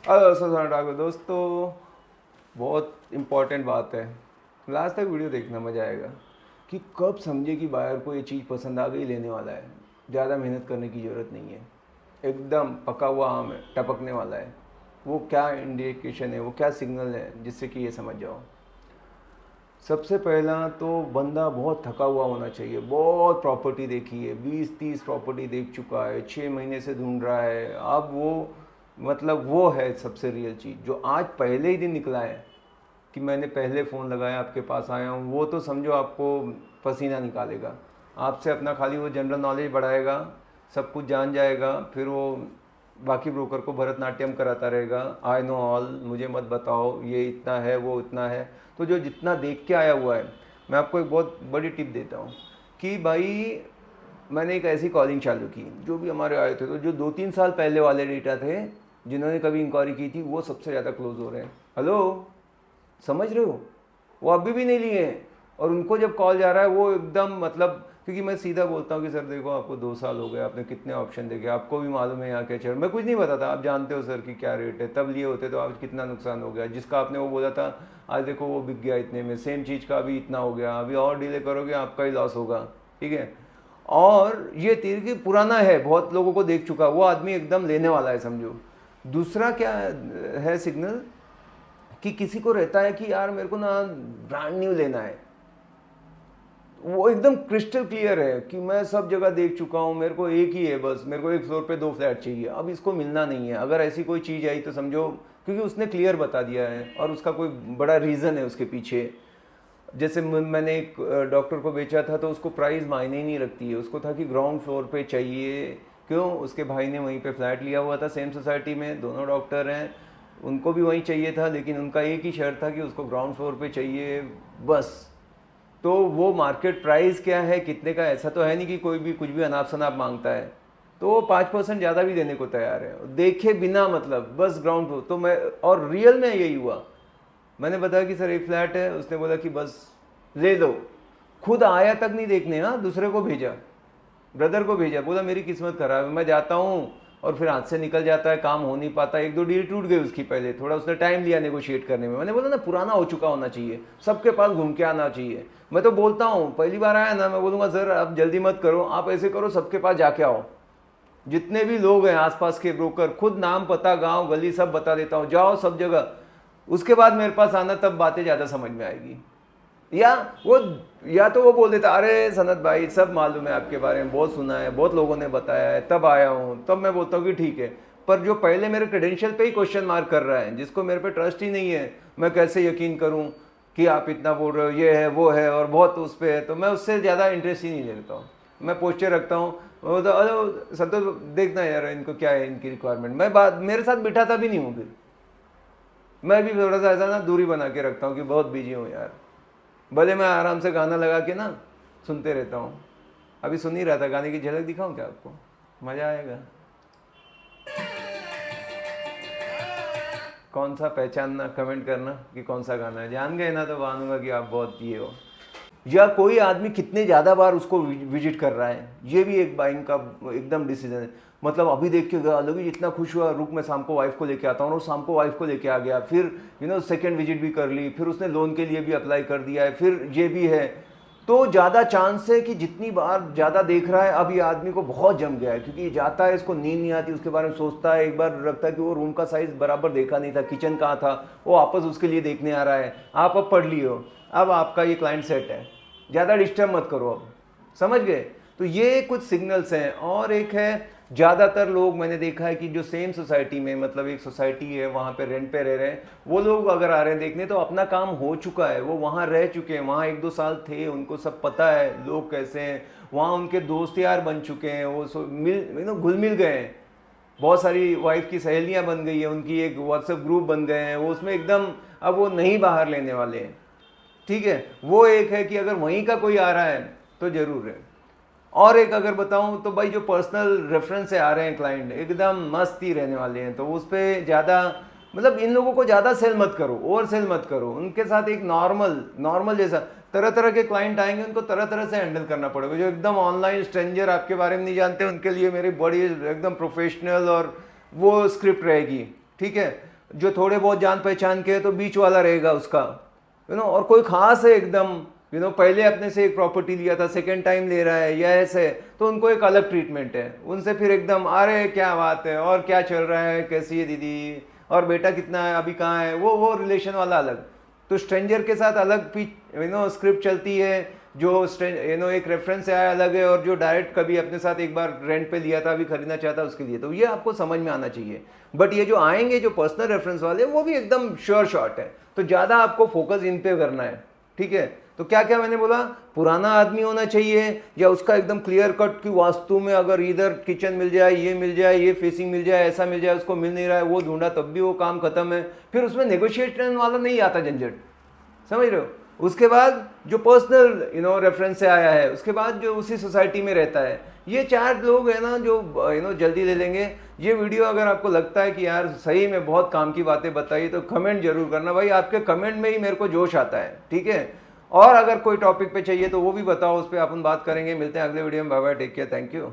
Hello sir दोस्तों, बहुत important बात है। लास्ट तक वीडियो देखना, मज़ा आएगा कि कब समझे कि बायर को ये चीज़ पसंद आ गई, लेने वाला है। ज़्यादा मेहनत करने की ज़रूरत नहीं है, एकदम पका हुआ आम है, टपकने वाला है। वो क्या इंडिकेशन है, वो क्या सिग्नल है जिससे कि ये समझ जाओ। सबसे पहला तो बंदा बहुत थका हुआ होना चाहिए, बहुत प्रॉपर्टी देखी है, 20-30 प्रॉपर्टी देख चुका है, 6 महीने से ढूंढ रहा है। अब वो मतलब वो है सबसे रियल चीज़, जो आज पहले ही दिन निकला है कि मैंने पहले फ़ोन लगाया, आपके पास आया हूँ, वो तो समझो आपको पसीना निकालेगा। आपसे अपना खाली वो जनरल नॉलेज बढ़ाएगा, सब कुछ जान जाएगा, फिर वो बाकी ब्रोकर को भरतनाट्यम कराता रहेगा। आई नो ऑल, मुझे मत बताओ ये इतना है वो इतना है। तो जो जितना देख के आया हुआ है, मैं आपको एक बहुत बड़ी टिप देता हूँ कि भाई मैंने एक ऐसी कॉलिंग चालू की, जो भी हमारे आए थे, तो जो 2-3 साल पहले वाले डेटा थे, जिन्होंने कभी इंक्वायरी की थी, वो सबसे ज़्यादा क्लोज हो रहे हैं। हेलो, समझ रहे हो? वो अभी भी नहीं लिए हैं, और उनको जब कॉल जा रहा है वो एकदम मतलब, क्योंकि मैं सीधा बोलता हूँ कि सर देखो, आपको 2 साल हो गए, आपने कितने ऑप्शन देखे, आपको भी मालूम है यहाँ क्या चल। मैं कुछ नहीं बताता, आप जानते हो सर कि क्या रेट है, तब लिए होते तो आज कितना नुकसान हो गया। जिसका आपने वो बोला था, आज देखो वो बिक गया इतने में, सेम चीज़ का अभी इतना हो गया, अभी और डिले करोगे आपका ही लॉस होगा। ठीक है। और ये तीर की पुराना है, बहुत लोगों को देख चुका, वो आदमी एकदम लेने वाला है, समझो। दूसरा क्या है सिग्नल, कि किसी को रहता है कि यार मेरे को ना ब्रांड न्यू लेना है। वो एकदम क्रिस्टल क्लियर है कि मैं सब जगह देख चुका हूँ, मेरे को एक ही है बस, मेरे को एक फ्लोर पे 2 फ्लैट चाहिए, अब इसको मिलना नहीं है। अगर ऐसी कोई चीज़ आई तो समझो, क्योंकि उसने क्लियर बता दिया है और उसका कोई बड़ा रीज़न है उसके पीछे। जैसे मैंने एक डॉक्टर को बेचा था, तो उसको प्राइस मायने ही नहीं रखती है, उसको था कि ग्राउंड फ्लोर पे चाहिए। क्यों? उसके भाई ने वहीं पे फ्लैट लिया हुआ था, सेम सोसाइटी में, दोनों डॉक्टर हैं, उनको भी वहीं चाहिए था, लेकिन उनका एक ही शर्त था कि उसको ग्राउंड फ्लोर पे चाहिए बस। तो वो मार्केट प्राइस क्या है, कितने का, ऐसा तो है नहीं कि कोई भी कुछ भी अनाप शनाप मांगता है। तो वो 5% ज़्यादा भी देने को तैयार है, देखे बिना, मतलब बस ग्राउंड फ्लोर। तो मैं, और रियल में यही हुआ, मैंने बताया कि सर एक फ्लैट है, उसने बोला कि बस ले लो। खुद आया तक नहीं देखने, हाँ, दूसरे को भेजा, ब्रदर को भेजा, बोला मेरी किस्मत खराब है, मैं जाता हूँ, और फिर हाथ से निकल जाता है, काम हो नहीं पाता। 1-2 डील टूट गई उसकी, पहले थोड़ा उसने टाइम लिया नेगोशिएट करने में। मैंने बोला ना, पुराना हो चुका होना चाहिए, सबके पास घूम के आना चाहिए। मैं तो बोलता हूँ, पहली बार आया ना, मैं बोलूँगा सर आप जल्दी मत करो, आप ऐसे करो, सबके पास जाके आओ, जितने भी लोग हैं आसपास के ब्रोकर, खुद नाम पता गांव गली सब बता देता हूँ, जाओ सब जगह, उसके बाद मेरे पास आना, तब बातें ज़्यादा समझ में आएगी। या वो, या तो वो बोल देता अरे सनत भाई सब मालूम है आपके बारे में, बहुत सुना है, बहुत लोगों ने बताया है, तब आया हूँ। तब मैं बोलता हूँ कि ठीक है। पर जो पहले मेरे क्रेडेंशियल पे ही क्वेश्चन मार्क कर रहा है, जिसको मेरे पे ट्रस्ट ही नहीं है, मैं कैसे यकीन करूँ कि आप इतना बोल रहे हो, ये है वो है और बहुत उस पर है, तो मैं उससे ज़्यादा इंटरेस्ट ही नहीं लेता हूँ। मैं पोस्टर रखता हूँ, वो तो अरे संतोष देखना यार इनको क्या है, इनकी रिक्वायरमेंट। मैं बात मेरे साथ बिठाता भी नहीं हूँ, फिर मैं भी थोड़ा सा ऐसा ना दूरी बना के रखता हूँ कि बहुत बिजी हूँ यार। भले मैं आराम से गाना लगा के ना सुनते रहता हूँ। अभी सुन ही रहा था, गाने की झलक दिखाऊं क्या आपको? मज़ा आएगा। कौन सा पहचानना, कमेंट करना कि कौन सा गाना है। जान गए ना तो मानूंगा कि आप बहुत ये हो। या कोई आदमी कितने ज़्यादा बार उसको विजिट कर रहा है, ये भी एक बाइंग का एकदम डिसीजन है। मतलब अभी देख के गया, लोग इतना खुश हुआ, रुक मैं शाम को वाइफ को लेके आता हूँ, और शाम को वाइफ को लेके आ गया, फिर सेकंड विजिट भी कर ली, फिर उसने लोन के लिए भी अप्लाई कर दिया है, फिर ये भी है। तो ज़्यादा चांस है कि जितनी बार ज़्यादा देख रहा है, अब ये आदमी को बहुत जम गया है, क्योंकि ये जाता है, इसको नींद नहीं आती, उसके बारे में सोचता है, एक बार लगता है कि वो रूम का साइज़ बराबर देखा नहीं था, किचन कहाँ था, वो वापस उसके लिए देखने आ रहा है। आप अब पढ़ लिए हो, अब आपका ये क्लाइंट सेट है, ज़्यादा डिस्टर्ब मत करो अब। समझ गए? तो ये कुछ सिग्नल्स हैं। और एक है, ज़्यादातर लोग मैंने देखा है कि जो सेम सोसाइटी में, मतलब एक सोसाइटी है वहाँ पे रेंट पे रह रहे हैं, वो लोग अगर आ रहे हैं देखने, तो अपना काम हो चुका है, वो वहाँ रह चुके हैं, वहाँ 1-2 साल थे, उनको सब पता है लोग कैसे हैं वहाँ, उनके दोस्त यार बन चुके हैं, वो घुल मिल गए हैं। बहुत सारी वाइफ की सहेलियाँ बन गई है उनकी, एक व्हाट्सएप ग्रुप बन गए हैं, वो उसमें एकदम, अब वो नहीं बाहर लेने वाले हैं। ठीक है, वो एक है कि अगर वहीं का कोई आ रहा है तो जरूर है। और एक अगर बताऊं तो भाई, जो पर्सनल रेफरेंस से आ रहे हैं क्लाइंट, एकदम मस्त ही रहने वाले हैं, तो उस पर ज़्यादा, मतलब इन लोगों को ज़्यादा सेल मत करो, ओवर सेल मत करो, उनके साथ एक नॉर्मल नॉर्मल जैसा। तरह तरह के क्लाइंट आएंगे, उनको तरह तरह से हैंडल करना पड़ेगा। जो एकदम ऑनलाइन स्ट्रेंजर आपके बारे में नहीं जानते, उनके लिए मेरी बड़ी एकदम प्रोफेशनल और वो स्क्रिप्ट रहेगी। ठीक है, जो थोड़े बहुत जान पहचान के है तो बीच वाला रहेगा उसका, और कोई खास है एकदम, पहले अपने से एक प्रॉपर्टी लिया था, सेकेंड टाइम ले रहा है या ऐसे, तो उनको एक अलग ट्रीटमेंट है। उनसे फिर एकदम अरे क्या बात है और क्या चल रहा है, कैसी है दीदी, और बेटा कितना है, अभी कहाँ है, वो रिलेशन वाला अलग। तो स्ट्रेंजर के साथ अलग स्क्रिप्ट चलती है, जो एक रेफरेंस से आया अलग है, और जो डायरेक्ट कभी अपने साथ एक बार रेंट पे लिया था, अभी खरीदना चाहता उसके लिए, तो ये आपको समझ में आना चाहिए। बट ये जो आएंगे जो पर्सनल रेफरेंस वाले, वो भी एकदम श्योर शॉट है, तो ज़्यादा आपको फोकस इन पे करना है, ठीक है। तो क्या क्या मैंने बोला, पुराना आदमी होना चाहिए, या उसका एकदम क्लियर कट कि वास्तु में अगर इधर किचन मिल जाए, ये मिल जाए, ये फेसिंग मिल जाए, ऐसा मिल जाए, उसको मिल नहीं रहा है, वो ढूंढा तब भी वो काम खत्म है, फिर उसमें नेगोशिएशन वाला नहीं आता झंझट, समझ रहे हो। उसके बाद जो पर्सनल रेफरेंस से आया है, उसके बाद जो उसी सोसाइटी में रहता है, ये 4 लोग है ना जो जल्दी ले लेंगे। ये वीडियो अगर आपको लगता है कि यार सही में बहुत काम की बातें बताई, तो कमेंट जरूर करना भाई, आपके कमेंट में ही मेरे को जोश आता है, ठीक है। और अगर कोई टॉपिक पे चाहिए तो वो भी बताओ, उस पर अपन बात करेंगे। मिलते हैं अगले वीडियो में, bye bye, take care, thank you.